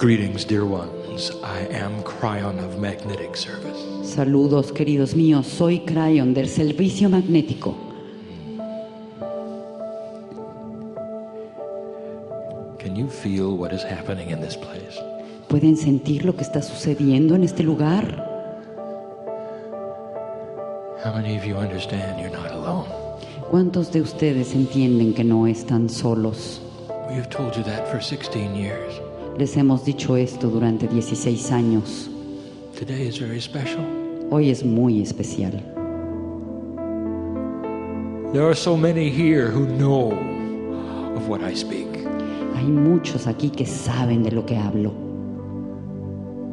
Greetings, dear ones. I am Kryon of Magnetic Service. Saludos, queridos míos. Soy Kryon del Servicio Magnético. Can you feel what is happening in this place? ¿Pueden sentir lo que está sucediendo en este lugar? How many of you understand you're not alone? ¿Cuántos de ustedes entienden que no están solos? We have told you that for 16 years. Les hemos dicho esto durante 16 años. Today is very special. Hoy es muy especial. There are so many here who know of what I speak. Hay muchos aquí que saben de lo que hablo.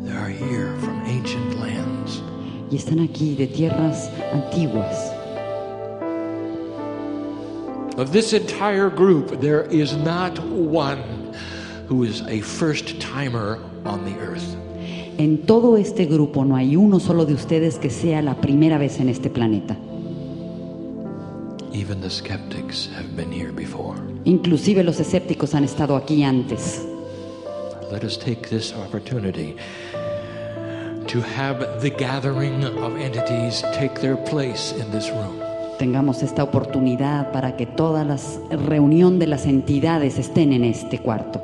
They are here from ancient lands. Y están aquí de tierras antiguas. Of this entire group, there is not one who is a first-timer on the earth. En todo este grupo no hay uno solo de ustedes que sea la primera vez en este planeta. Even the skeptics have been here before. Inclusive los escépticos han estado aquí antes. Let us take this opportunity to have the gathering of entities take their place in this room. Tengamos esta oportunidad para que toda la reunión de las entidades estén en este cuarto.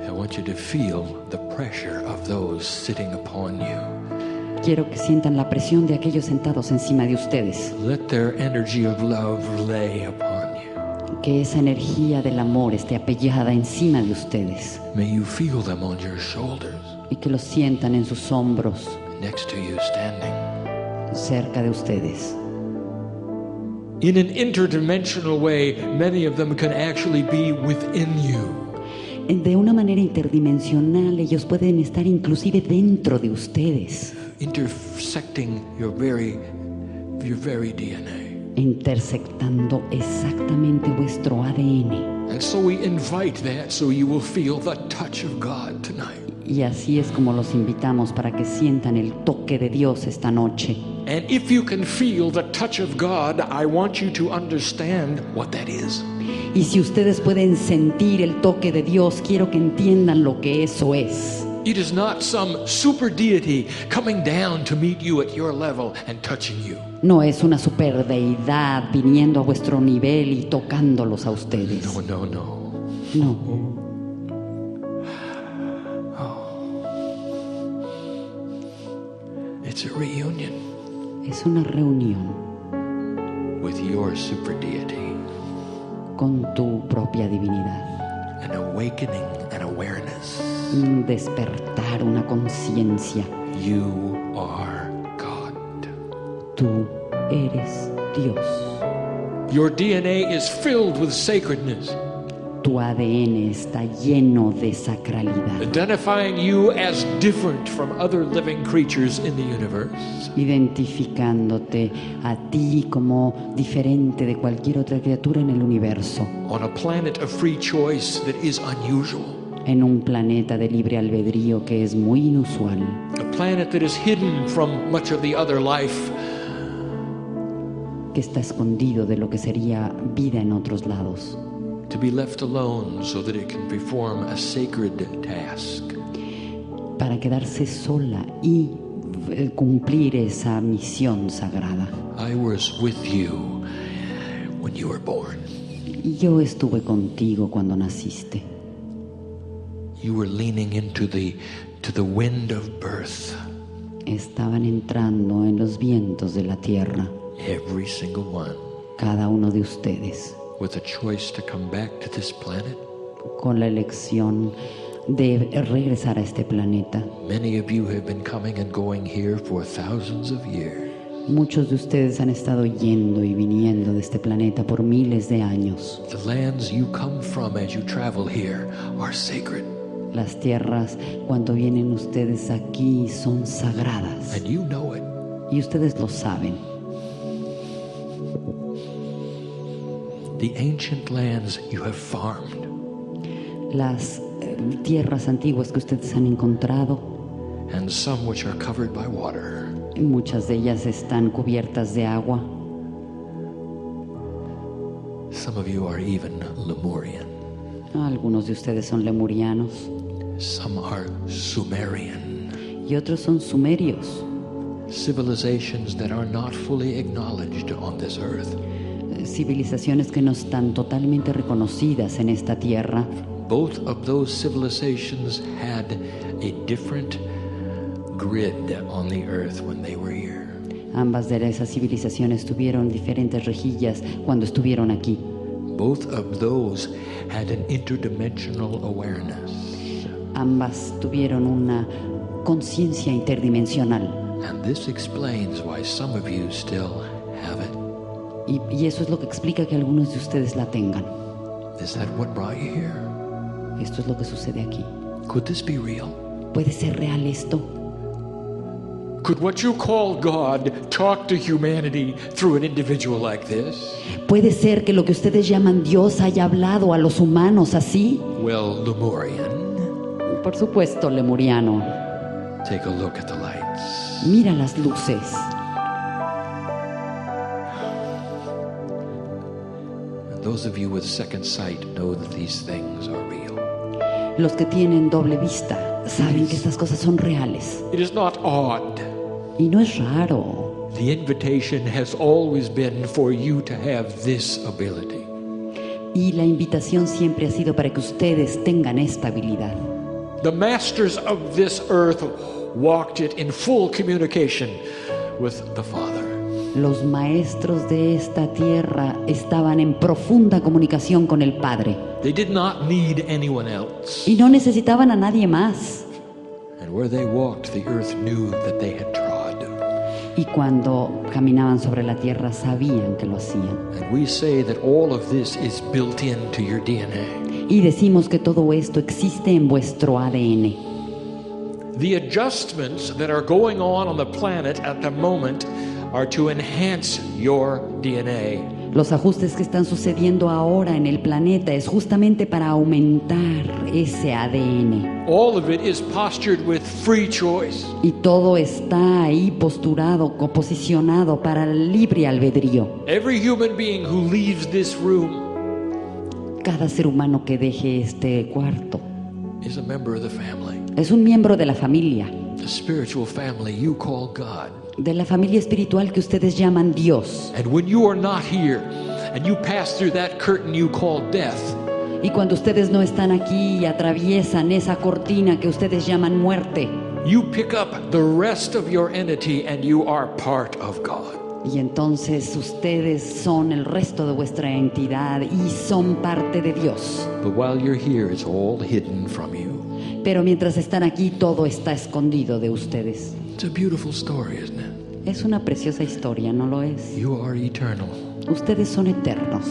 I want you to feel the pressure of those sitting upon you. Quiero que sientan la presión de aquellos sentados encima de ustedes. Let their energy of love lay upon you. Que esa energía del amor esté apoyada encima de ustedes. May you feel them on your shoulders, Y que los sientan en sus hombros, next to you standing. cerca de ustedes. In an interdimensional way, many of them can actually be within you. De una manera interdimensional, ellos pueden estar inclusive dentro de ustedes, Intersecting your very DNA. intersectando exactamente vuestro ADN. And so we invite that so you will feel the touch of God tonight. Y así es como los invitamos para que sientan el toque de Dios esta noche. And if you can feel the touch of God, I want you to understand what that is. Y si ustedes pueden sentir el toque de Dios, quiero que entiendan lo que eso es. It is not some super deity coming down to meet you at your level and touching you. No es una superdeidad viniendo a vuestro nivel y tocándolos a ustedes. No. No. It's a reunion Es una reunión with your super deity. con tu propia divinidad. An awakening, an awareness. Un despertar, una conciencia. You are God. Tú eres Dios. Your DNA is filled with sacredness, Tu ADN está lleno de sacralidad, identifying you as different from other living creatures in the universe. identificándote a ti como diferente de cualquier otra criatura en el universo, On a planet of free choice that is unusual. en un planeta de libre albedrío que es muy inusual, A planet that is hidden from much of the other life. que está escondido de lo que sería vida en otros lados, To be left alone so that it can perform a sacred task. para quedarse sola y cumplir esa misión sagrada. I was with you when you were born. Y yo estuve contigo cuando naciste. You were leaning into the wind of birth. Estaban entrando en los vientos de la tierra, Every single one, cada uno de ustedes, with a choice to come back to this planet. con la elección de regresar a este planeta. Many of you have been coming and going here for thousands of years. Muchos de ustedes han estado yendo y viniendo de este planeta por miles de años. The lands you come from as you travel here are sacred. Las tierras, cuando vienen ustedes aquí, son sagradas. And you know it. Y ustedes lo saben. The ancient lands you have farmed. Las tierras antiguas que ustedes han encontrado, And some which are covered by water. muchas de ellas están cubiertas de agua. Some of you are even Lemurian. Algunos de ustedes son lemurianos. Some are Sumerian. Y otros son sumerios, Civilizations that are not fully acknowledged on this earth. civilizaciones que no están totalmente reconocidas en esta tierra. Both of those civilizations had a different grid on the earth when they were here. Ambas de esas civilizaciones tuvieron diferentes rejillas cuando estuvieron aquí. Both of those had an interdimensional awareness. Ambas tuvieron una conciencia interdimensional. And this explains why some of you still have it. Y eso es lo que explica que algunos de ustedes la tengan. Is that what brought you here? Esto es lo que sucede aquí. Could this be real? ¿Puede ser real esto? Could what you call God talk to humanity through an individual like this? ¿Puede ser que lo que ustedes llaman Dios haya hablado a los humanos así? Well, Lemurian, Por supuesto, lemuriano. take a look at the lights. Mira las luces. Those of you with second sight know that these things are real. Los que tienen doble vista saben que estas cosas son reales. It is not odd. Y no es raro. The invitation has always been for you to have this ability. Y la invitación siempre ha sido para que ustedes tengan esta habilidad. The masters of this earth walked it in full communication with the Father. Los maestros de esta tierra estaban en profunda comunicación con el Padre. They did not need anyone else. Y no necesitaban a nadie más. And where they walked, the earth knew that they had trod. Y cuando caminaban sobre la tierra sabían que lo hacían. And we say that all of this is built into your DNA. Y decimos que todo esto existe en vuestro ADN. The adjustments that are going on the planet at the moment are to enhance your DNA. Los ajustes que están sucediendo ahora en el planeta es justamente para aumentar ese ADN. All of it is postured with free choice. Y todo está ahí posturado, posicionado para el libre albedrío. Every human being who leaves this room Cada ser humano que deje este cuarto is a member of the family. es un miembro de la familia, The spiritual family you call God. de la familia espiritual que ustedes llaman Dios. And when you are not here and you pass through that curtain you call death, Y cuando ustedes no están aquí y atraviesan esa cortina que ustedes llaman muerte, you pick up the rest of your entity and you are part of God. y entonces ustedes son el resto de vuestra entidad y son parte de Dios. But while you're here, it's all hidden from you. Pero mientras están aquí, todo está escondido de ustedes. It's a beautiful story, isn't it? Es una preciosa historia, ¿no lo es? You are eternal. Ustedes son eternos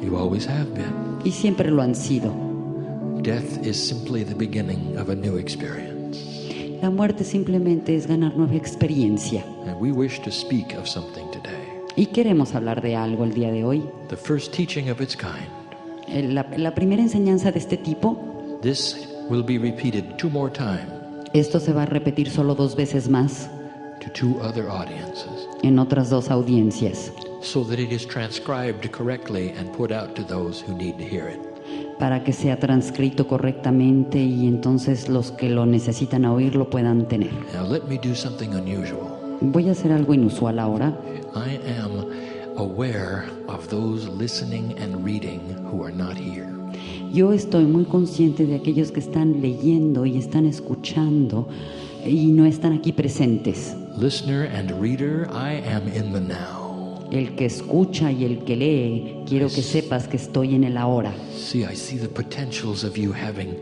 You always have been. y siempre lo han sido. Death is simply the beginning of a new experience. La muerte simplemente es ganar nueva experiencia. And we wish to speak of something today. Y queremos hablar de algo el día de hoy. The first teaching of its kind. La primera enseñanza de este tipo, This will be repeated 2 more times esto se va a repetir solo 2 veces más to 2 other audiences, en otras 2 audiencias, so that it is transcribed correctly and put out to those who need to hear it. para que sea transcrito correctamente y entonces los que lo necesitan oír lo puedan tener. Now let me do something unusual. Voy a hacer algo inusual ahora. I am aware of those listening and reading who are not here. Yo estoy muy consciente de aquellos que están leyendo y están escuchando y no están aquí presentes. Listener and reader, I am in the now. El que escucha y el que lee, quiero que sepas que estoy en el ahora. See, I see the potentials of you having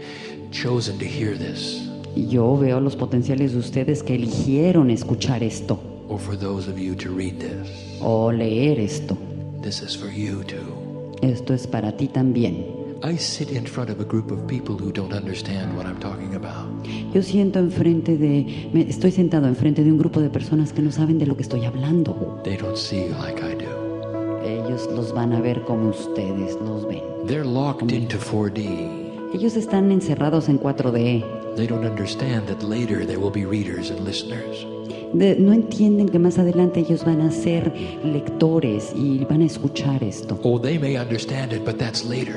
chosen to hear this, Y yo veo los potenciales de ustedes que eligieron escuchar esto or for those of you to read this. o leer esto. This is for you too. Esto es para ti también. I sit in front of a group of people who don't understand what I'm talking about. Yo estoy sentado enfrente de un grupo de personas que no saben de lo que estoy hablando. They don't see like I do. Ellos los van a ver como ustedes los ven. They're locked into 4D. Ellos están encerrados en 4D. They don't understand that later there will be readers and listeners. No entienden que más adelante ellos van a ser lectores y van a escuchar esto. Oh, they may understand it, but that's later.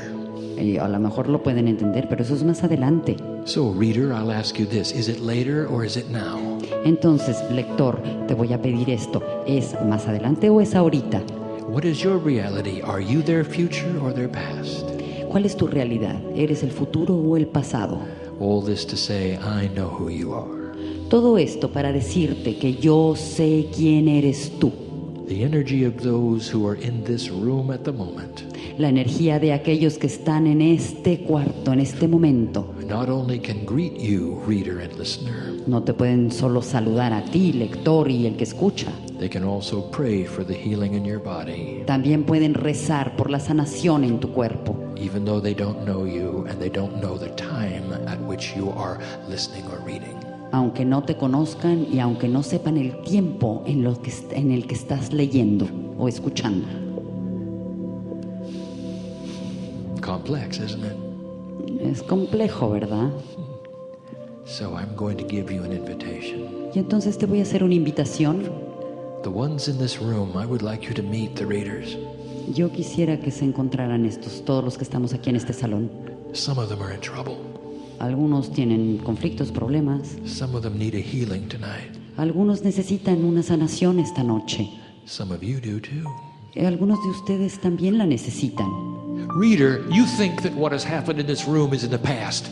A lo mejor lo pueden entender, pero eso es más adelante. So, reader, I'll ask you this. Is it later or is it now? Entonces, lector, te voy a pedir esto. ¿Es más adelante o es ahorita? What is your reality? Are you their future or their past? ¿Cuál es tu realidad? ¿Eres el futuro o el pasado? All this to say, I know who you are. Todo esto para decirte que yo sé quién eres tú. The energy of those who are in this room at the moment La energía de aquellos que están en este cuarto, en este momento. not only can greet you, reader and listener, No te pueden solo saludar a ti, lector y el que escucha. they can also pray for the healing in your body, También pueden rezar por la sanación en tu cuerpo. even though they don't know you and they don't know the time at which you are listening or reading. Aunque no te conozcan y aunque no sepan el tiempo en el que estás leyendo o escuchando. Complex, isn't it? Es complejo, ¿verdad? So I'm going to give you an invitation. Y entonces te voy a hacer una invitación. The ones in this room, I would like you to meet the readers. Yo quisiera que se encontraran todos los que estamos aquí en este salón. Some of them are in trouble. Algunos tienen conflictos, problemas. Some of them need a healing tonight. Algunos necesitan una sanación esta noche. Some of you do too. Algunos de ustedes también la necesitan. Reader, you think that what has happened in this room is in the past.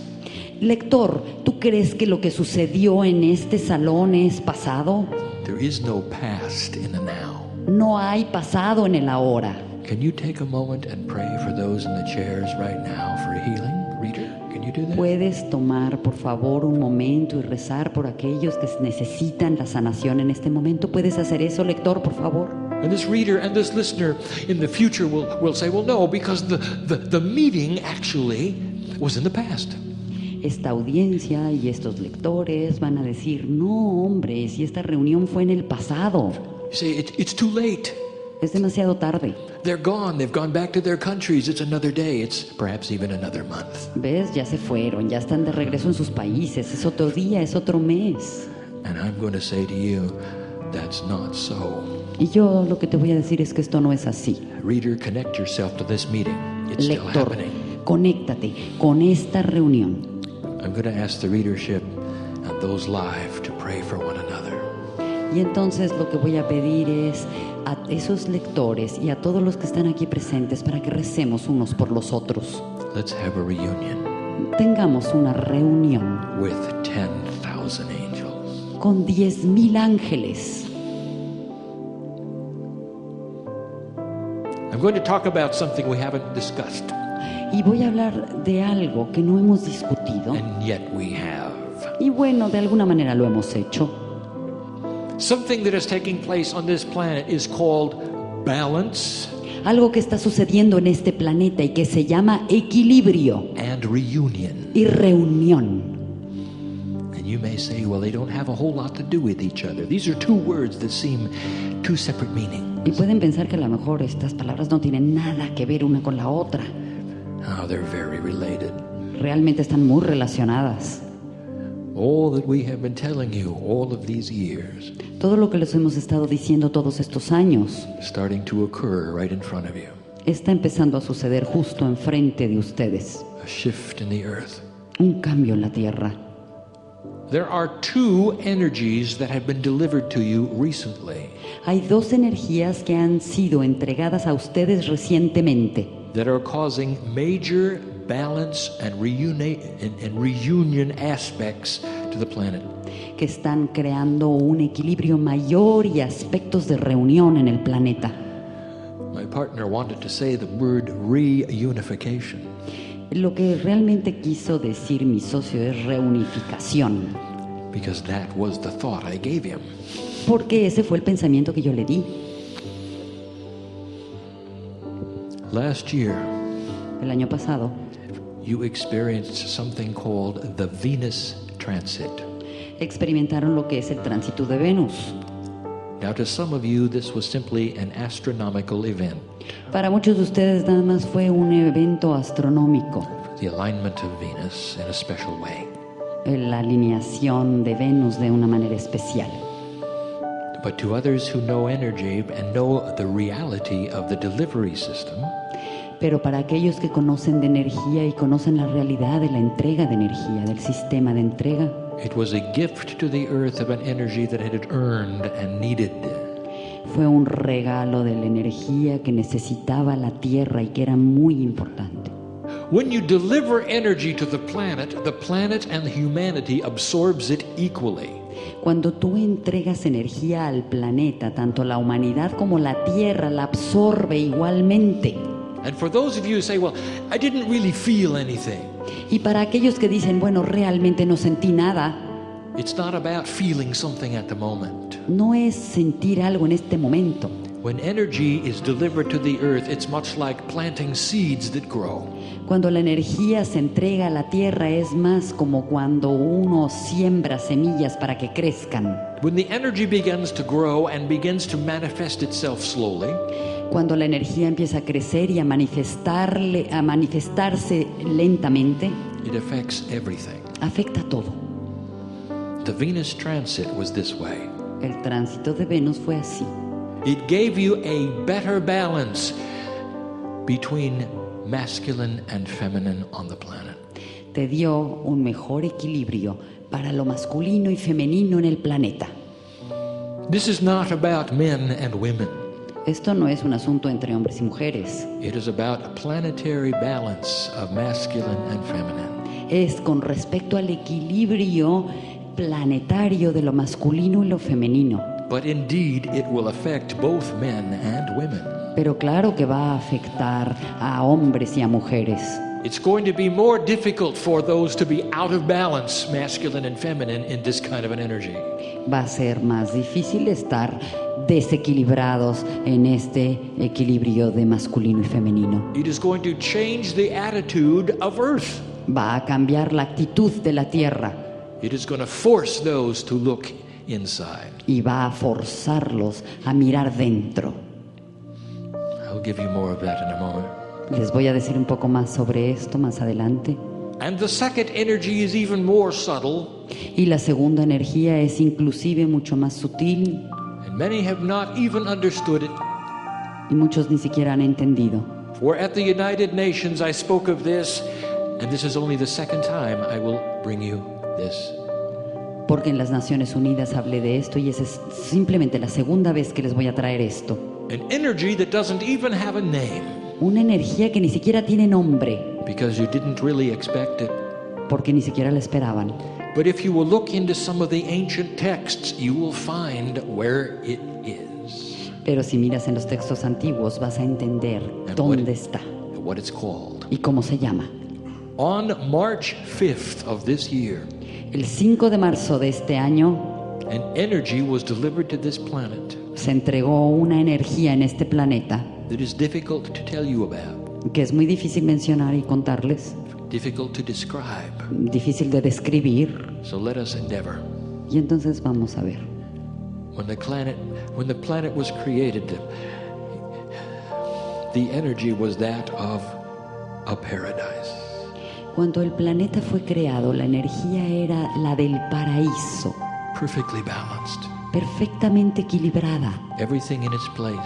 Lector, ¿tú crees que lo que sucedió en este salón es pasado? There is no past in the now. No hay pasado en el ahora. Can you take a moment and pray for those in the chairs right now for healing? Reader, can you do that? ¿Puedes tomar, por favor, un momento y rezar por aquellos que necesitan la sanación en este momento? ¿Puedes hacer eso, lector, por favor? And this reader and this listener in the future will say, well, no, because the meeting actually was in the past. Esta audiencia y estos lectores van a decir, no, hombre, si esta reunión fue en el pasado. You say, it's too late. Es demasiado tarde. They're gone. They've gone back to their countries. It's another day. It's perhaps even another month. ¿Ves? Ya se fueron, ya están de regreso en sus países. Es otro día, es otro mes. And I'm going to say to you, that's not so. Y yo lo que te voy a decir es que esto no es así. Reader, connect yourself to this meeting. It's still Lector, happening. conéctate con esta reunión. I'm going to ask the readership and those live to pray for one another. Y entonces lo que voy a pedir es a esos lectores y a todos los que están aquí presentes para que recemos unos por los otros. Let's have a reunion Tengamos una reunión with 10,000 angels. con 10,000 ángeles. I'm going to talk about something we haven't discussed, Y voy a hablar de algo que no hemos discutido. and yet we have. Y bueno, de alguna manera lo hemos hecho. Something that is taking place on this planet is called balance Algo que está sucediendo en este planeta y que se llama equilibrio and reunion. y reunión. And you may say, well, they don't have a whole lot to do with each other. These are two words that seem two separate meanings. Y pueden pensar que a lo mejor estas palabras no tienen nada que ver una con la otra. Oh, they're very related. Realmente están muy relacionadas. All that we have been telling you all of these years Todo lo que les hemos estado diciendo todos estos años starting to occur right in front of you. está empezando a suceder justo enfrente de ustedes. A shift in the earth. Un cambio en la tierra. There are two energies that have been delivered to you recently Hay dos energías que han sido entregadas a ustedes recientemente that are causing major balance and reunion aspects to the planet. que están creando un equilibrio mayor y aspectos de reunión en el planeta. My partner wanted to say the word reunification. Lo que realmente quiso decir mi socio es reunificación, Because that was the thought I gave him. porque ese fue el pensamiento que yo le di. Last year, El año pasado you experienced something called the Venus transit. experimentaron lo que es el tránsito de Venus. Now, to some of you, this was simply an astronomical event, Para muchos de ustedes nada más fue un evento astronómico, the alignment of Venus in a special way. la alineación de Venus de una manera especial. But to others who know energy and know the reality of the delivery system, Pero para aquellos que conocen de energía y conocen la realidad de la entrega de energía, del sistema de entrega, it was a gift to the earth of an energy that it had earned and needed. fue un regalo de la energía que necesitaba la Tierra y que era muy importante. When you deliver energy to the planet and humanity absorbs it equally. Cuando tú entregas energía al planeta, tanto la humanidad como la Tierra la absorbe igualmente. And for those of you who say, well, I didn't really feel anything. Y para aquellos que dicen, bueno, realmente no sentí nada, It's not about feeling something at the moment. no es sentir algo en este momento. When energy is delivered to the earth, it's much like planting seeds that grow. Cuando la energía se entrega a la Tierra es más como cuando uno siembra semillas para que crezcan. When the energy begins to grow and begins to manifest itself slowly, Cuando la energía empieza a crecer y a manifestarse lentamente, it affects everything. afecta a todo. The Venus transit was this way. El tránsito de Venus fue así. It gave you a better balance between masculine and feminine on the planet. Te dio un mejor equilibrio para lo masculino y femenino en el planeta. This is not about men and women. Esto no es un asunto entre hombres y mujeres. It is about a planetary balance of masculine and feminine. Es con respecto al equilibrio planetario de lo masculino y lo femenino. But indeed, it will affect both men and women. Pero claro que va a afectar a hombres y a mujeres. It's going to be more difficult for those to be out of balance, masculine and feminine, in this kind of an energy. Va a ser más difícil estar desequilibrados en este equilibrio de masculino y femenino. It is going to change the attitude of Earth. Va a cambiar la actitud de la Tierra It is going to force those to look inside. y va a forzarlos a mirar dentro. I'll give you more of that in a moment. Les voy a decir un poco más sobre esto más adelante. And the second energy is even more subtle, Y la segunda energía es inclusive mucho más sutil and many have not even understood it. y muchos ni siquiera han entendido. For at the United Nations I spoke of this, and this is only the second time I will bring you this. Porque en las Naciones Unidas hablé de esto y esa es simplemente la segunda vez que les voy a traer esto. An energy that doesn't even have a name, Una energía que ni siquiera tiene nombre, because you didn't really expect it. porque ni siquiera la esperaban. But if you will look into some of the ancient texts, you will find where it is Pero si miras en los textos antiguos vas a entender dónde está and what it's called. y cómo se llama. On March 5th of this year, El 5 de marzo de este año an energy was delivered to this planet se entregó una energía en este planeta that is difficult to tell you about, que es muy difícil mencionar y contarles, difficult to describe. difícil de describir. So let us endeavor. Y entonces vamos a ver. When the planet was created, the energy was that of a paradise. Cuando el planeta fue creado, la energía era la del paraíso, Perfectly balanced. perfectamente equilibrada, Everything in its place.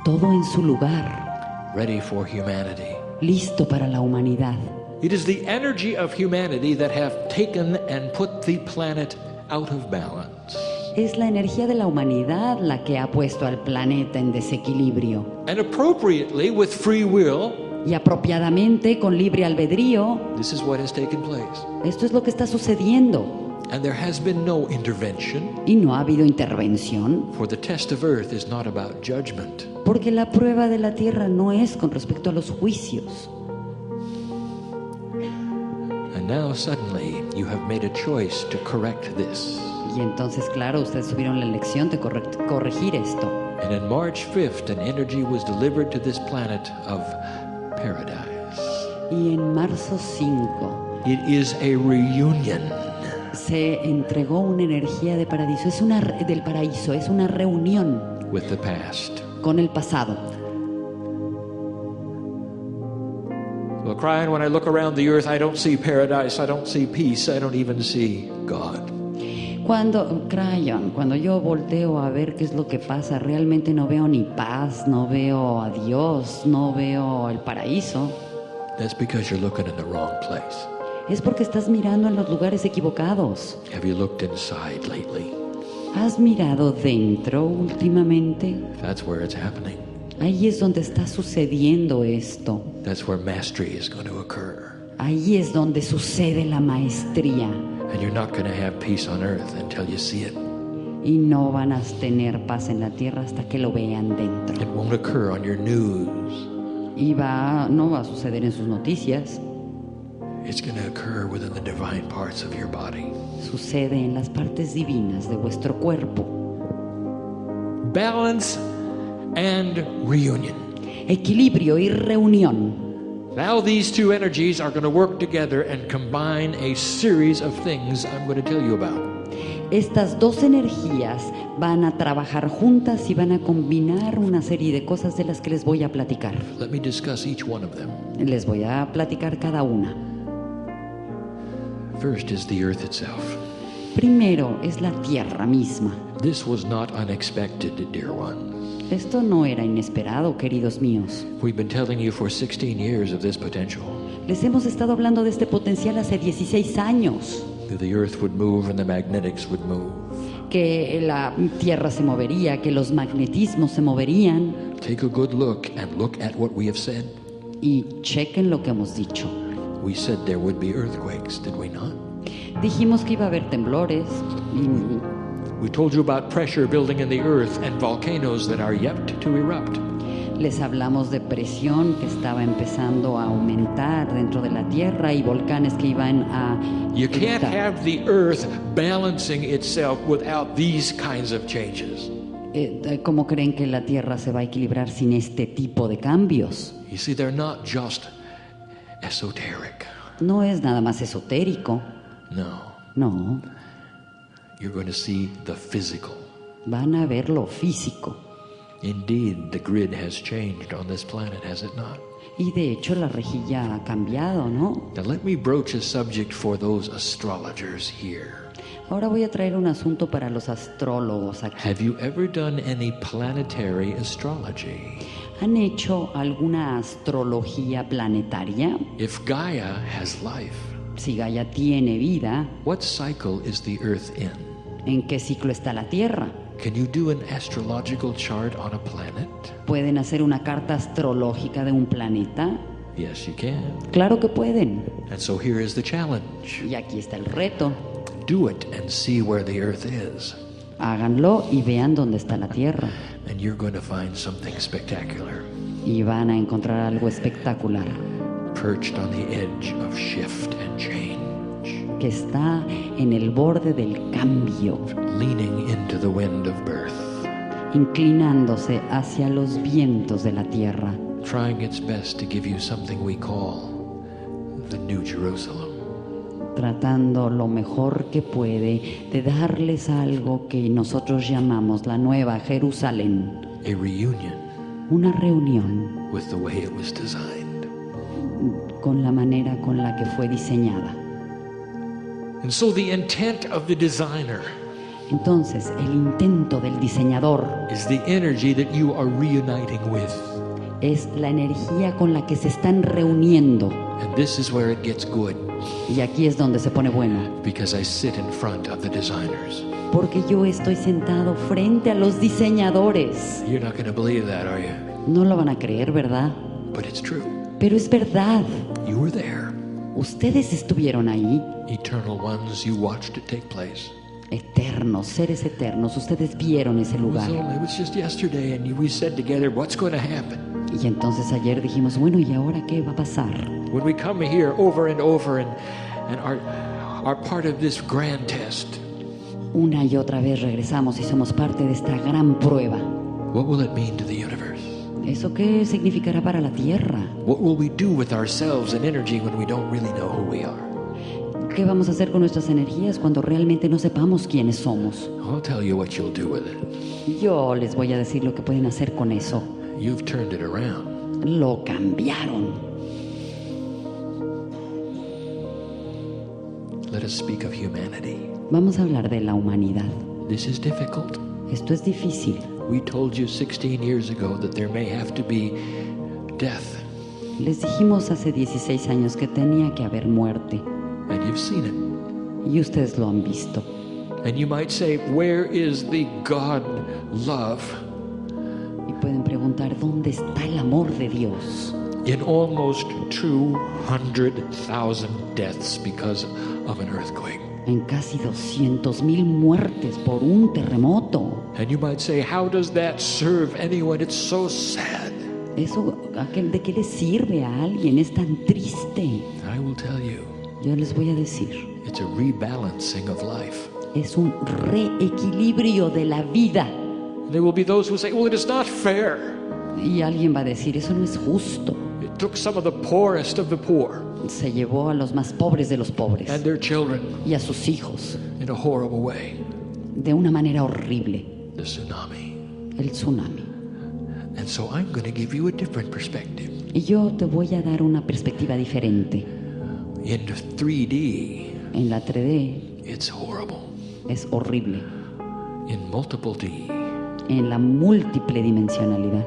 todo en su lugar, Ready for humanity. listo para la humanidad. It is the energy of humanity that have taken and put the planet out of balance. Es la energía de la humanidad la que ha puesto al planeta en desequilibrio. And appropriately, with free will, Y apropiadamente, con libre albedrío, this is what has taken place. esto es lo que está sucediendo. And there has been no intervention, Y no ha habido intervención, for the test of earth is not about judgment. porque la prueba de la tierra no es con respecto a los juicios. And now suddenly you have made a choice to correct this. Y entonces, claro, ustedes tuvieron la elección de corregir esto. And on March 5th, an energy was delivered to this planet of paradise. Y en marzo 5 It is a reunion. se entregó una energía de paraíso. Del paraíso, es una reunión With the past. con el pasado. Well, Kryon, when I look around the earth, I don't see paradise, I don't see peace, I don't even see God. Kryon, cuando yo volteo a ver qué es lo que pasa, realmente no veo ni paz, no veo a Dios, no veo el paraíso. That's because you're looking in the wrong place. Es porque estás mirando en los lugares equivocados. Have you looked inside lately? ¿Has mirado dentro últimamente? That's where it's happening. Ahí es donde está sucediendo esto. That's where mastery is going to occur. Ahí es donde sucede la maestría. And you're not going to have peace on earth until you see it. Y no van a tener paz en la tierra hasta que lo vean dentro. It won't occur on your news. Y no va a suceder en sus noticias. It's going to occur within the divine parts of your body. Sucede en las partes divinas de vuestro cuerpo. Balance and reunion. Equilibrio y reunión. Now these two energies are going to work together and combine a series of things I'm going to tell you about. Estas dos energías van a trabajar juntas y van a combinar una serie de cosas de las que les voy a platicar. Let me discuss each one of them. Les voy a platicar cada una. First is the earth itself. Primero es la tierra misma. This was not unexpected, dear ones. Esto no era inesperado, queridos míos. We've been telling you for 16 years of this potential. Les hemos estado hablando de este potencial hace 16 años. That the earth would move and the magnetics would move. Que la tierra se movería, que los magnetismos se moverían. Take a good look and look at what we have said. Y chequen lo que hemos dicho. We said there would be earthquakes, did we not? Dijimos que iba a haber temblores. We told you about pressure building in the earth and volcanoes that are yet to erupt. Les hablamos de presión que estaba empezando a aumentar dentro de la tierra y volcanes que iban a You can't eruptar. have the earth balancing itself without these kinds of changes. ¿Cómo creen que la tierra se va a equilibrar sin este tipo de cambios? You see, they're not just esoteric. No es nada más esotérico. No, You're going to see the physical. van a ver lo físico. Indeed, the grid has changed on this planet, has it not? Y de hecho la rejilla ha cambiado, ¿no? Now let me broach a subject for those astrologers here. Ahora voy a traer un asunto para los astrólogos aquí. Have you ever done any planetary astrology? ¿Han hecho alguna astrología planetaria? If Gaia has life, Si Gaia tiene vida, what cycle is the Earth in? ¿en qué ciclo está la Tierra? Can you do an astrological chart on a planet? ¿Pueden hacer una carta astrológica de un planeta? Yes, you can. Claro que pueden. And so here is the challenge. Y aquí está el reto. Do it and see where the Earth is. Háganlo y vean dónde está la Tierra. And you're going to find something spectacular. Y van a encontrar algo espectacular Perched on the edge of shift and change. que está en el borde del cambio, Leaning into the wind of birth. inclinándose hacia los vientos de la Tierra, Trying its best to give you something we call the New Jerusalem. tratando lo mejor que puede de darles algo que nosotros llamamos la Nueva Jerusalén, A reunion una reunión with the way it was designed. con la manera con la que fue diseñada. And so the intent of the designer Entonces, el intento del diseñador is the energy that you are reuniting with. es la energía con la que se están reuniendo. And this is where it gets good, Y aquí es donde se pone bueno, because I sit in front of the designers. porque yo estoy sentado frente a los diseñadores. You're not going to believe that, are you? No lo van a creer, ¿verdad? But it's true. Pero es verdad. You were there. Ustedes estuvieron ahí, Eternal ones, you watched it take place. eternos, seres eternos. Ustedes vieron ese lugar. It was just yesterday, and we said together, what's going to happen? Y entonces ayer dijimos, bueno, ¿y ahora qué va a pasar? When we come here over and over and are part of this grand test, Una y otra vez regresamos y somos parte de esta gran prueba. what will it mean to the universe? ¿Eso qué significará para la Tierra? What will we do with ourselves and energy when we don't really know who we are? ¿Qué vamos a hacer con nuestras energías cuando realmente no sepamos quiénes somos? I'll tell you what you'll do with it. Yo les voy a decir lo que pueden hacer con eso. You've turned it around. Lo cambiaron. Let us speak of humanity. Vamos a hablar de la humanidad. This is difficult. Esto es difícil. We told you 16 years ago that there may have to be death, Les dijimos hace 16 años que tenía que haber muerte. and you've seen it. Y ustedes lo han visto. And you might say, where is the God love Y pueden preguntar, ¿dónde está el amor de Dios? in almost 200,000 deaths because of an earthquake? En casi 200,000 muertes por un terremoto. And you might say, how does that serve anyone? It's so sad. ¿Eso de qué le sirve a alguien? Es tan triste. I will tell you, Yo les voy a decir, it's a rebalancing of life. es un reequilibrio de la vida. There will be those who say, well, it is not fair. Y alguien va a decir, eso no es justo. It took some of the poorest of the poor Se llevó a los más pobres de los pobres and their children y a sus hijos in a horrible way. de una manera horrible. The tsunami. El tsunami. And so I'm going to give you a different perspective. Y yo te voy a dar una perspectiva diferente. In 3D, En la 3D it's horrible. es horrible. In multiple D, En la múltiple dimensionalidad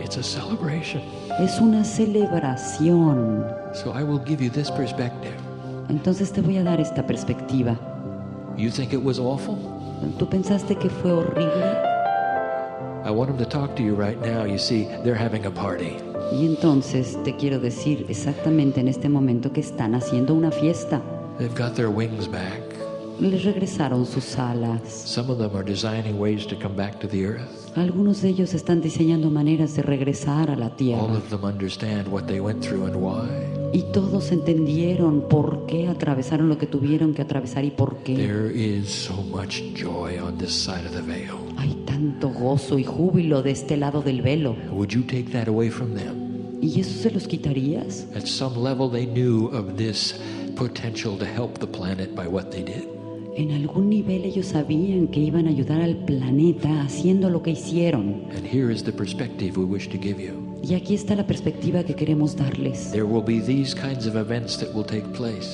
it's a celebration. es una celebración. So I will give you this perspective. Entonces te voy a dar esta perspectiva. You think it was awful? ¿Tú pensaste que fue horrible? I want them to talk to you right now. You see, they're having a party. Y entonces te quiero decir exactamente en este momento que están haciendo una fiesta. They've got their wings back. Les regresaron sus alas. Some of them are designing ways to come back to the earth. Algunos de ellos están diseñando maneras de regresar a la All tierra. of them understand what they went through and why. Y todos entendieron por qué atravesaron lo que tuvieron que atravesar y por qué. There is so much joy on this side of the veil. Hay tanto gozo y júbilo de este lado del velo. Would you take that away from them? ¿Y eso se los quitarías? At some level, they knew of this potential to help the planet by what they did. En algún nivel ellos sabían que iban a ayudar al planeta haciendo lo que hicieron. And here is the perspective we wish to give you. Y aquí está la perspectiva que queremos darles. There will be these kinds of events that will take place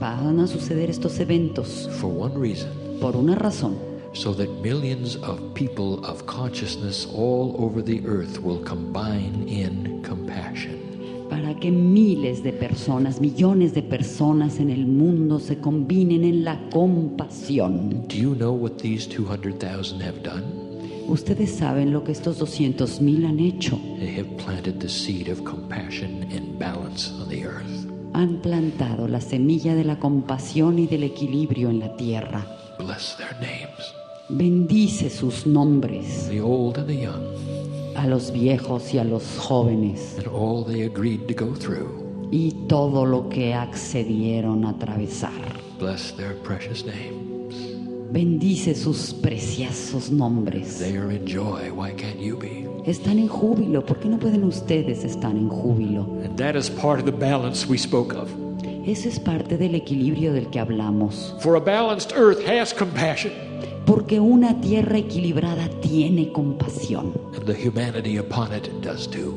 Van a suceder estos eventos for one reason, por una razón, so that millions of people of consciousness all over the earth will combine in compassion. para que miles de personas, millones de personas en el mundo se combinen en la compasión. Do you know what these 200,000 have done? Ustedes saben lo que estos 200,000 han hecho. They have planted the seed of compassion and balance on the earth. Han plantado la semilla de la compasión y del equilibrio en la tierra. Bless their names, Bendice sus nombres, the old and the young, a los viejos y a los jóvenes, and all they agreed to go through. y todo lo que accedieron a atravesar. Bless their precious names. Bendice sus preciosos nombres. They are in joy. Why can't you be? Están en júbilo. ¿Por qué no pueden ustedes estar en júbilo? And that is part of the balance we spoke of. Eso es parte del equilibrio del que hablamos. For a balanced earth has compassion, Porque una tierra equilibrada tiene compasión. and the humanity upon it does too.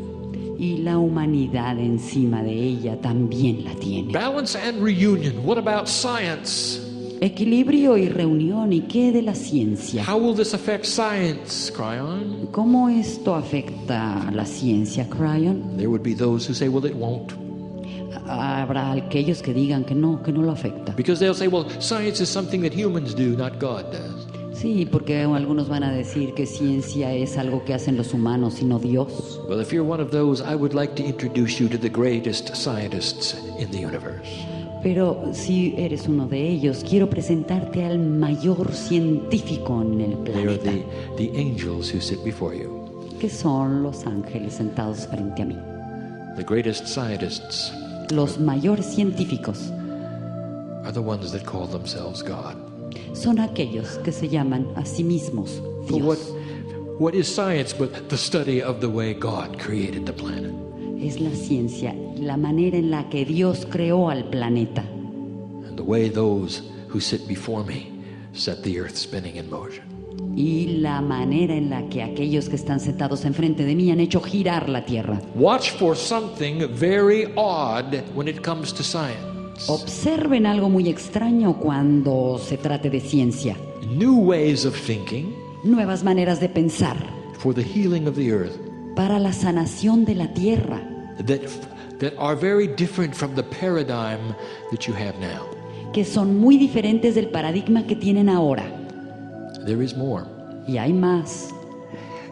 Y la humanidad encima de ella también la tiene. Balance and reunion. What about science? Equilibrio y reunión. ¿Y qué de la ciencia? How will this affect science, Kryon? ¿Cómo esto afecta a la ciencia, Kryon? There would be those who say, well, it won't. Habrá aquellos que digan que no lo afecta. Because they'll say, well, science is something that humans do, not God does. Sí, porque algunos van a decir que ciencia es algo que hacen los humanos y no Dios. Well, if you're one of those, I would like to introduce you to the greatest scientists in the universe. Pero si eres uno de ellos, quiero presentarte al mayor científico en el They are planeta, the angels who sit before you. que son los ángeles sentados frente a mí. The greatest scientists Los mayores científicos are the ones that call themselves God. son aquellos que se llaman a sí mismos For Dios. what is science but the study of the way God created the planet? Es la ciencia, la manera en la que Dios creó al planeta And the way those who sit before me set the earth spinning in motion. y la manera en la que aquellos que están sentados enfrente de mí han hecho girar la tierra. Watch for something very odd when it comes to science. science. Observen algo muy extraño cuando se trate de ciencia. New ways of thinking Nuevas maneras de pensar for the healing of the earth para la sanación de la tierra, that are very different from the paradigm that you have now. que son muy diferentes del paradigma que tienen ahora. There is more. Y hay más.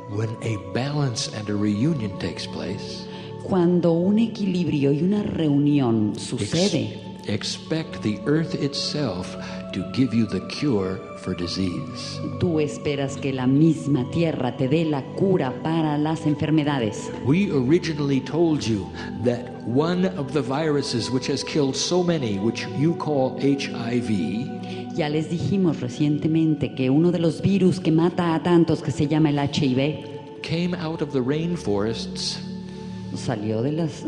When a balance and a reunion takes place, Cuando un equilibrio y una reunión sucede, expect the earth itself to give you the cure for disease. tú esperas que la misma tierra te dé la cura para las enfermedades. We originally told you that one of the viruses which has killed so many, which you call HIV, Ya les dijimos recientemente que uno de los virus que mata a tantos, que se llama el HIV, came out of the rainforests salió de las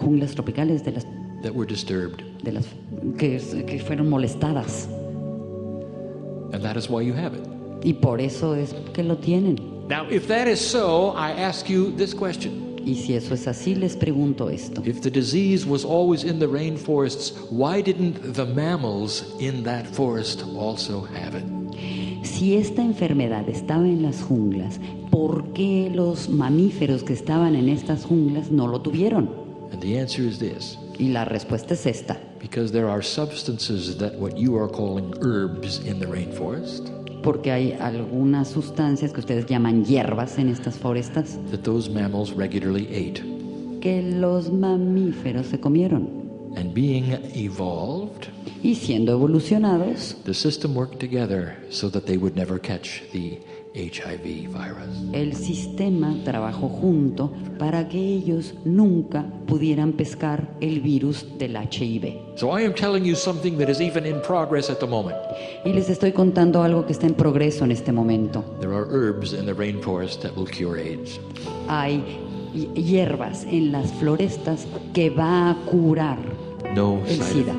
junglas tropicales, de las that were disturbed. que fueron molestadas. And that is why you have it. Y por eso es que lo tienen. Now, if that is so, I ask you this question. Y si eso es así, les pregunto esto. If the disease was always in the rainforests, why didn't the mammals in that forest also have it? Si esta enfermedad estaba en las junglas, ¿por qué los mamíferos que estaban en estas junglas no lo tuvieron? And the answer is this. Y la respuesta es esta. Because there are substances that what you are calling herbs in the rainforest, Porque hay algunas sustancias que ustedes llaman hierbas en estas forestas that those mammals regularly ate. que los mamíferos se comieron. And being evolved, Y siendo evolucionados, the system worked together so that they would never catch the HIV virus. el sistema trabajó junto para que ellos nunca pudieran pescar el virus del HIV. So I am telling you something that is even in progress at the moment. Y les estoy contando algo que está en progreso en este momento. There are herbs in the rainforest that will cure AIDS. Hay hierbas en las florestas que va a curar No el SIDA,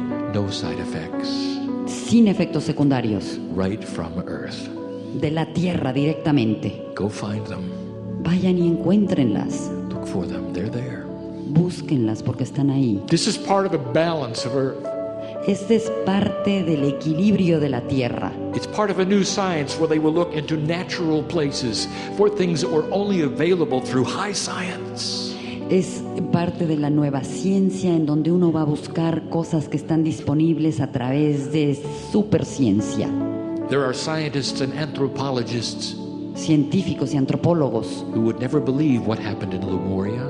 side effects. sin efectos secundarios, Right from earth. de la tierra directamente. Go find them. Vayan y encuéntrenlas, Look for them. They're there. búsquenlas porque están ahí. This is part of the balance of earth. Este es parte del equilibrio de la tierra. It's part of a new science where they will look into natural places for things that were only available through high science. Es parte de la nueva ciencia en donde uno va a buscar cosas que están disponibles a través de superciencia. There are scientists and anthropologists Científicos y antropólogos who would never believe what happened in Lemuria.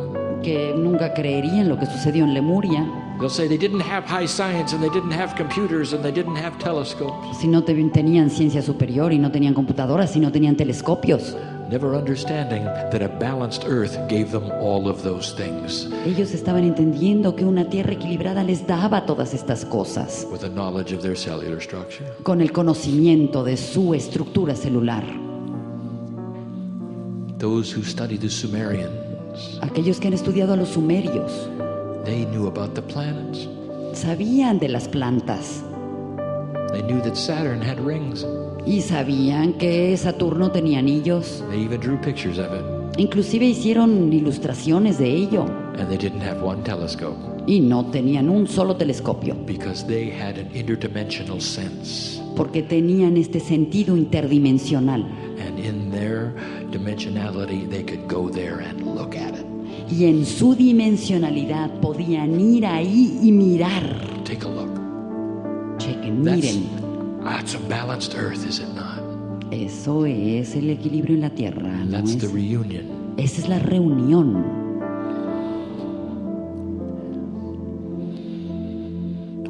que nunca creerían lo que sucedió en Lemuria They'll say they didn't have high science and they didn't have computers and they didn't have telescopes. si no tenían ciencia superior y no tenían computadoras y no tenían telescopios. Never understanding that a balanced earth gave them all of those things Ellos estaban entendiendo que una tierra equilibrada les daba todas estas cosas with the knowledge of their cellular structure. con el conocimiento de su estructura celular. Those who studied the Sumerians, Aquellos que han estudiado a los sumerios they knew about the planets. sabían de las plantas They knew that Saturn had rings. y sabían que Saturno tenía anillos. They even drew pictures of it. Inclusive hicieron ilustraciones de ello And they didn't have one telescope y no tenían un solo telescopio because they had an interdimensional sense. porque tenían este sentido interdimensional And in their dimensionality, they could go there and look at it. y en su dimensionalidad podían ir ahí y mirar. Take a look. Chequen, miren. That's a balanced earth, is it not? Eso es el equilibrio en la tierra, ¿no That's the es? reunion. Esa es la reunión.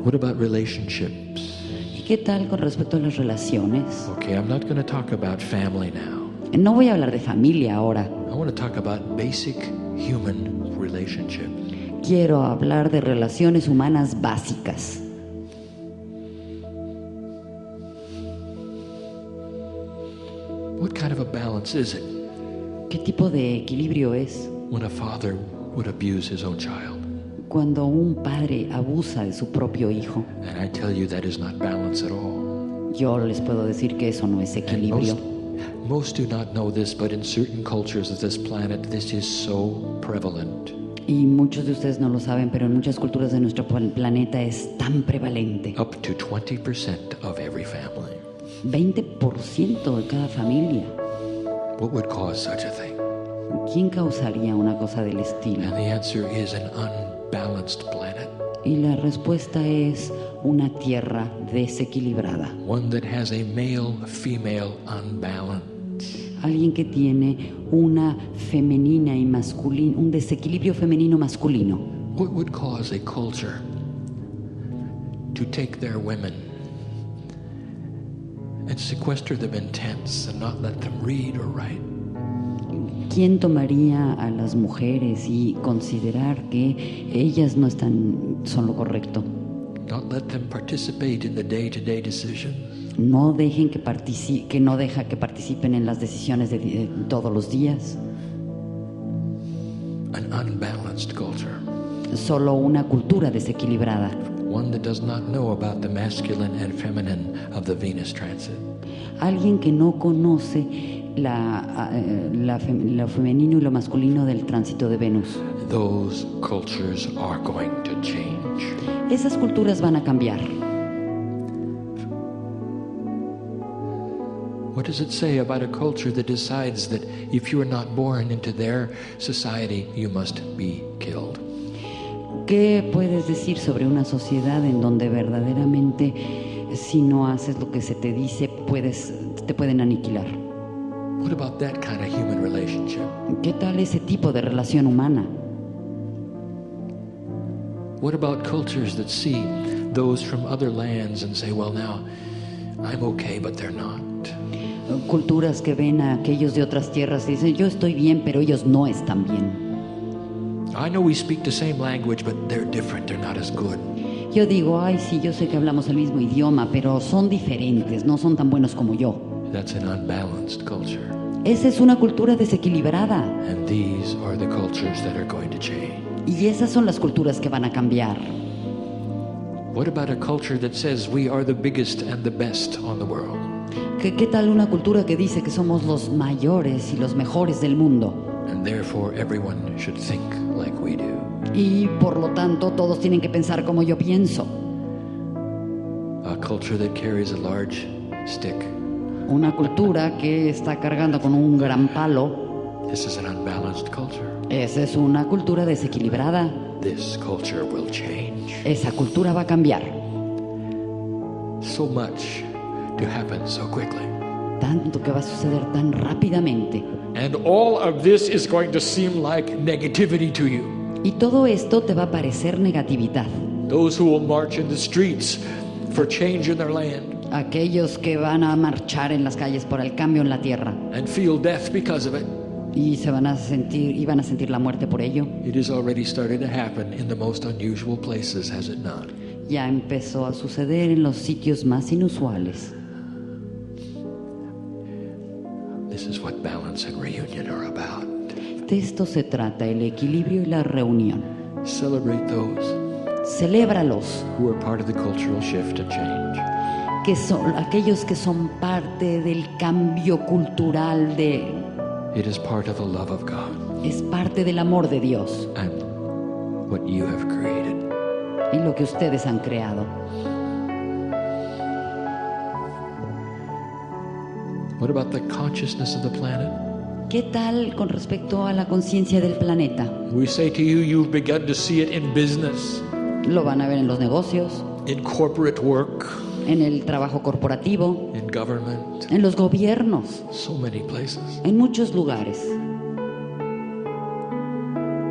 What about relationships? ¿Y qué tal con respecto a las relaciones? Okay, I'm not going to talk about family now. No voy a hablar de familia ahora. I want to talk about basic human relationships. Quiero hablar de relaciones humanas básicas. What kind of a balance is it ¿Qué tipo de equilibrio es when a father would abuse his own child? cuando un padre abusa de su propio hijo? And I tell you that is not balance at all. Yo les puedo decir que eso no es And equilibrio. most do not know this, but in certain cultures of this planet, this is so prevalent. Y muchos de ustedes no lo saben, pero en muchas culturas de nuestro planeta es tan prevalente. Up to 20% of every family. 20% de cada familia. What would cause such a thing? ¿Quién causaría una cosa del estilo? And the answer is an unbalanced planet. Y la respuesta es una tierra desequilibrada. One that has a male-female unbalance. Alguien que tiene una femenina y masculina, un desequilibrio femenino-masculino. What would cause a culture to take their women and sequester them in tents and not let them read or write? ¿Quién tomaría a las mujeres y considerar que ellas no son lo correcto? Not let them participate in the day-to-day decisions? No dejen que no deja que participen en las decisiones de todos los días. An unbalanced culture. Solo una cultura desequilibrada. One that does not know about the masculine and feminine of the Venus transit. Alguien que no conoce lo femenino y lo masculino del tránsito de Venus. Those cultures are going to change. Esas culturas van a cambiar. What does it say about a culture that decides that if you are not born into their society, you must be killed? ¿Qué puedes decir sobre una sociedad en donde verdaderamente si no haces lo que se te dice te pueden aniquilar? What about that kind of human relationship? ¿Qué tal ese tipo de relación humana? What about cultures that see those from other lands and say, well, now I'm okay, but they're not? Culturas que ven a aquellos de otras tierras y dicen, yo estoy bien, pero ellos no están bien. I know we speak the same language, but they're different. They're not as good. Yo digo, ay, sí, yo sé que hablamos el mismo idioma, pero son diferentes, no son tan buenos como yo. That's an unbalanced culture. Esa es una cultura desequilibrada. And these are the cultures that are going to change. Y esas son las culturas que van a cambiar. What about a culture that says we are the biggest and the best on the world? ¿Qué tal una cultura que dice que somos los mayores y los mejores del mundo? And therefore everyone should think like we do. Y por lo tanto todos tienen que pensar como yo pienso. A culture that carries a large stick. Una cultura que está cargando con un gran palo. This is an unbalanced culture. Esa es una cultura desequilibrada. This culture will change. Esa cultura va a cambiar. So much to happen so quickly. Tanto que va a suceder tan rápidamente. And all of this is going to seem like negativity to you. Y todo esto te va a parecer negatividad. Those who will march in the streets for change in their land. Aquellos que van a marchar en las calles por el cambio en la tierra. And feel death because of it. Y van a sentir la muerte por ello. It has already started to happen in the most unusual places, has it not? Ya empezó a suceder en los sitios más inusuales. This is what balance and reunion are about. De esto se trata, el equilibrio y la reunión. Celebrate those Celébralos, who are part of the cultural shift and change. que son aquellos que son parte del cambio cultural It is part of the love of God es parte del amor de Dios and what you have created. y lo que ustedes han creado. What about the consciousness of the planet? ¿Qué tal con respecto a la conciencia del planeta? We say to you, you've begun to see it in business, Lo van a ver en los negocios, in corporate work, en el trabajo corporativo, in government, en los gobiernos, so many places. en muchos lugares.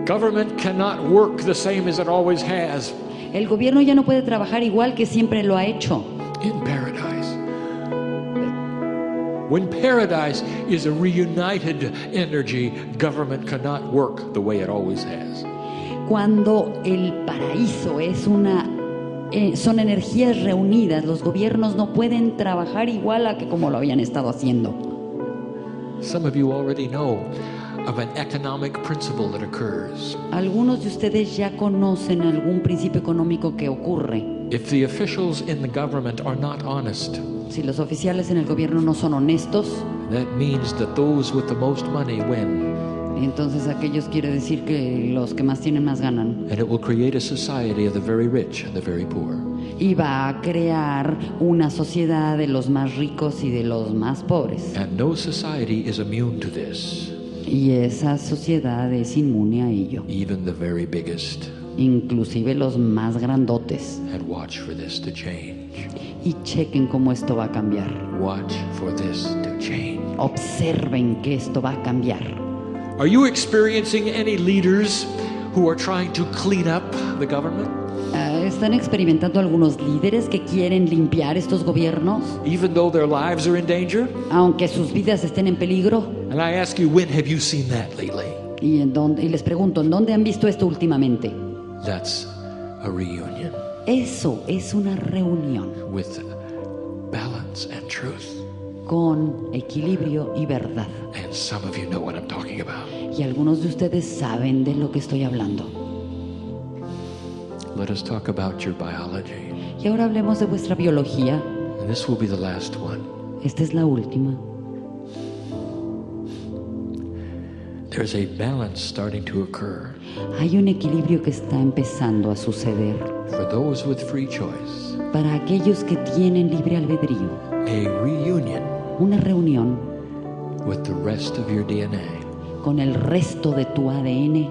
Government cannot work the same as it always has El gobierno ya no puede trabajar igual que siempre lo ha hecho. in paradise. When paradise is a reunited energy, government cannot work the way it always has. Cuando el paraíso son energías reunidas, los gobiernos no pueden trabajar igual a que como lo habían estado haciendo. Some of you already know of an economic principle that occurs. Algunos de ustedes ya conocen algún principio económico que ocurre. If the officials in the government are not honest, Si los oficiales en el gobierno no son honestos, that means that those with the most money win. Y entonces aquellos quiere decir que los que más tienen más ganan. And it will create a society of the very rich and the very poor. Y va a crear una sociedad de los más ricos y de los más pobres. And no society is immune to this, Y esa sociedad es inmune a ello. even the very biggest. Inclusive los más grandotes. And watch for this to change. Y chequen cómo esto va a cambiar. Watch for this to change. Observen que esto va a cambiar. Are you experiencing any leaders who are trying to clean up the government? ¿Están experimentando algunos líderes que quieren limpiar estos gobiernos, Even though their lives are in danger? aunque sus vidas estén en peligro? And I ask you, when have you seen that lately? Y les pregunto, ¿en dónde han visto esto últimamente? That's a reunion Eso es una reunión with balance and truth. con equilibrio y verdad. And some of you know what I'm talking about. Y algunos de ustedes saben de lo que estoy hablando. Let us talk about your biology. Y ahora hablemos de vuestra biología. And this will be the last one. Esta es la última. There's a balance starting to occur Hay un equilibrio que está empezando a suceder for those with free choice. para aquellos que tienen libre albedrío. A reunion Una reunión with the rest of your DNA. con el resto de tu ADN.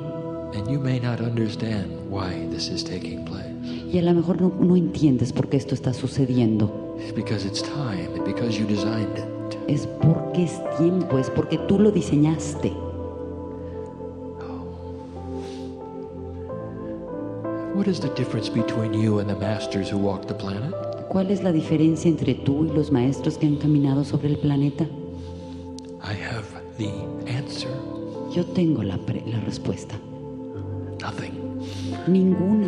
And you may not understand why this is taking place. Y a lo mejor no entiendes por qué esto está sucediendo. It's because it's time and because you designed it. Es porque es tiempo, es porque tú lo diseñaste. What is the difference between you and the masters who walk the planet? ¿Cuál es la diferencia entre tú y los maestros que han caminado sobre el planeta? I have the answer. Yo tengo la respuesta. Nothing. Ninguna.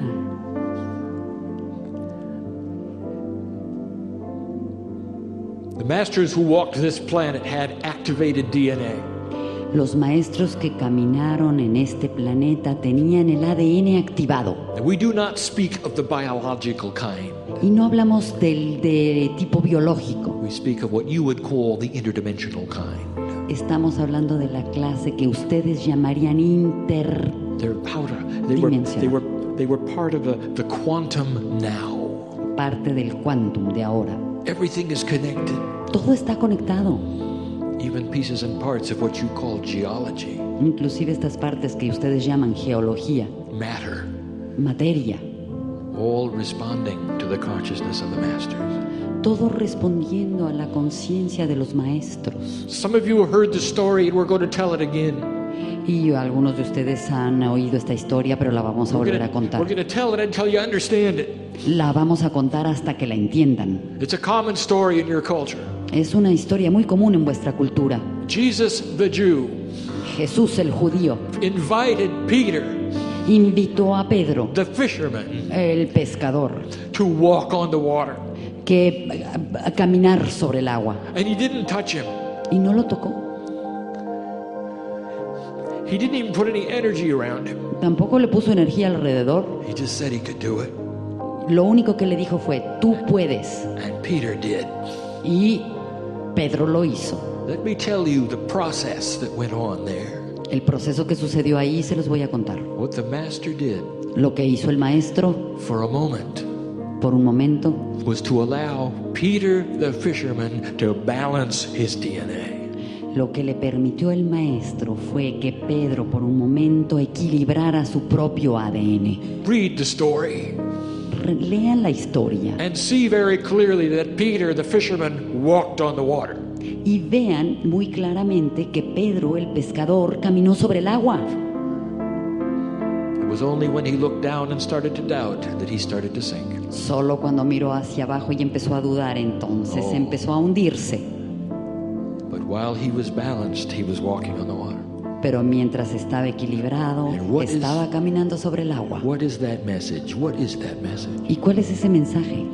The masters who walked this planet had activated DNA. Los maestros que caminaron en este planeta tenían el ADN activado. And we do not speak of the biological kind. Y no hablamos del de tipo biológico. We speak of what you would call the interdimensional kind. Estamos hablando de la clase que ustedes llamarían They're powder. They were part of the quantum now. parte del quantum de ahora. Everything is connected. Todo está conectado. Even pieces and parts of what you call geology, Inclusive estas partes que ustedes llaman geología, matter, materia, all responding to the consciousness of the masters. todo respondiendo a la conciencia de los maestros. Some of you heard the story and we're going to tell it again. Y algunos de ustedes han oído esta historia, pero la vamos a volver a contar. We're going to tell it until you understand it. La vamos a contar hasta que la entiendan. It's a common story in your culture. Es una historia muy común en vuestra cultura. Jesus the Jew Jesús el judío invited Peter, invitó a Pedro, the fisherman, el pescador, to walk on the water. que a caminar sobre el agua. And he didn't touch him. Y no lo tocó. He didn't even put any energy around him. Tampoco le puso energía alrededor. He just said he could do it. Lo único que le dijo fue, tú puedes. And Peter did. Y Pedro lo hizo. Let me tell you the process that went on there. El proceso que sucedió ahí se los voy a contar. What the master did Lo que hizo el maestro for a moment por un momento was to allow Peter the fisherman to balance his DNA. Lo que le permitió el maestro fue que Pedro por un momento equilibrara su propio ADN. Read the story Lean la historia and see very clearly that Peter the fisherman walked on the water. y vean muy claramente que Pedro, el pescador, caminó sobre el agua. It was only when he looked down and started to doubt that he started to sink. Solo cuando miró hacia abajo y empezó a dudar, entonces empezó a hundirse. But while he was balanced, he was walking on the water. Pero mientras estaba equilibrado, And what is- estaba caminando sobre el agua. What is that message? What is that message? ¿Y cuál es ese mensaje?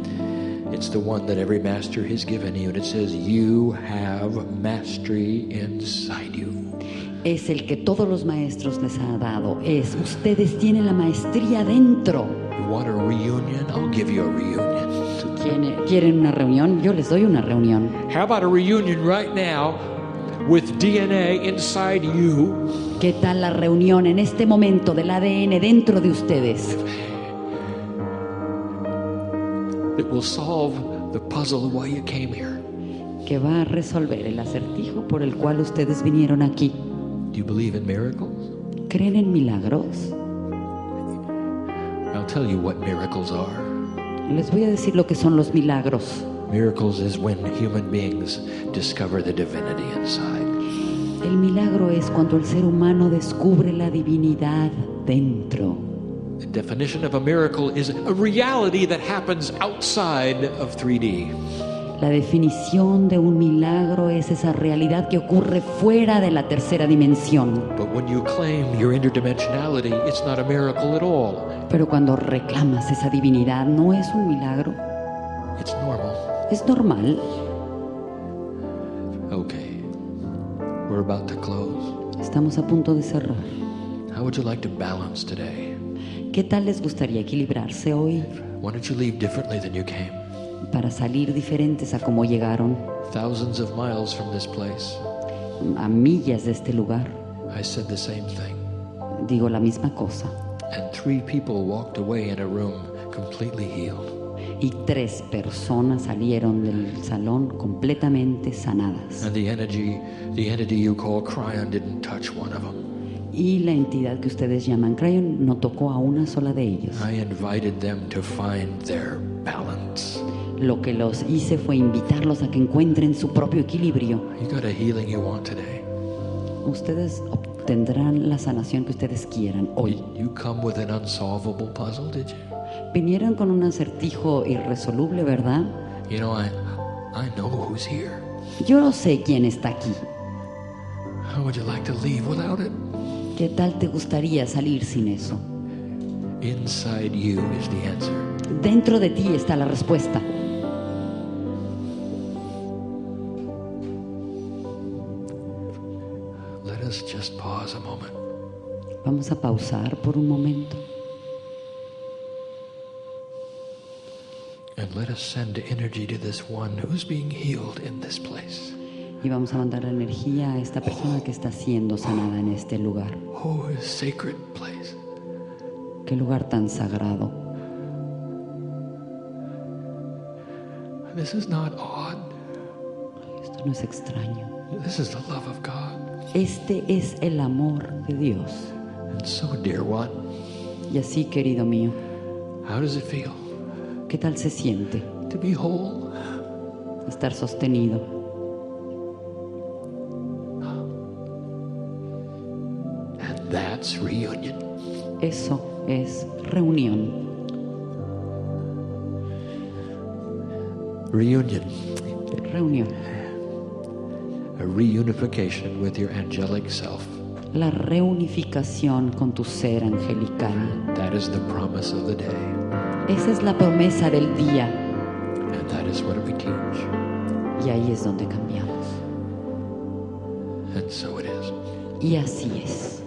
It's the one that every master has given you, and it says, you have mastery inside you. Es el que todos los maestros les ha dado. Es, ustedes tienen la maestría dentro. You want a reunion? I'll give you a reunion. ¿Quieren una reunión? Yo les doy una reunión. How about a reunion right now with DNA inside you ¿Qué tal la reunión en este momento del ADN dentro de ustedes? that will solve the puzzle of why you came here? Que va a resolver el acertijo por el cual ustedes vinieron aquí. Do you believe in miracles? ¿Creen en milagros? I'll tell you what miracles are. Les voy a decir lo que son los milagros. Miracles is when human beings discover the divinity inside. El milagro es cuando el ser humano descubre la divinidad dentro. The definition of a miracle is a reality that happens outside of 3D. La definición de un milagro es esa realidad que ocurre fuera de la tercera dimensión. But when you claim your interdimensionality, it's not a miracle at all. Pero cuando reclamas esa divinidad, no es un milagro, It's normal. es normal. Okay. We're about to close. Estamos a punto de cerrar. How would you like to balance today? ¿Qué tal les gustaría equilibrarse hoy Why don't you leave differently than you came? para salir diferentes a como llegaron, Thousands of miles from this place, a millas de este lugar? I said the same thing. Digo la misma cosa. And 3 people walked away in a room completely healed. Y 3 personas salieron del salón completamente sanadas. And the entity you call Kryon didn't touch one of them. Y la entidad que ustedes llaman Kryon no tocó a una sola de ellos. I invited them to find their balance. Lo que los hice fue invitarlos a que encuentren su propio equilibrio. You got a healing you want today. Ustedes obtendrán la sanación que ustedes quieran hoy. You come with an unsolvable puzzle, did you? Vinieron con un acertijo irresoluble, ¿verdad? You know, I know who's here. Yo sé quién está aquí. How would you like to leave without it? ¿Qué tal te gustaría salir sin eso? Inside you is the answer. Dentro de ti está la respuesta. Let us just pause a moment. Vamos a pausar por un momento And let us send energy to this one who's being healed in this place. y vamos a mandar la energía a esta persona que está siendo sanada en este lugar. Oh, a sacred place. Qué lugar tan sagrado. This is not odd. Esto no es extraño. This is the love of God. Este es el amor de Dios. And so, dear one, Y así, querido mío, how does it feel ¿qué tal se siente to be whole? estar sostenido? And that's reunion. Eso es reunión. Reunion. Reunión. A reunification with your angelic self. La reunificación con tu ser angelical. That is the promise of the day. Esa es la promesa del día. And that is what we teach. Y ahí es donde cambiamos. And so it is. Y así es.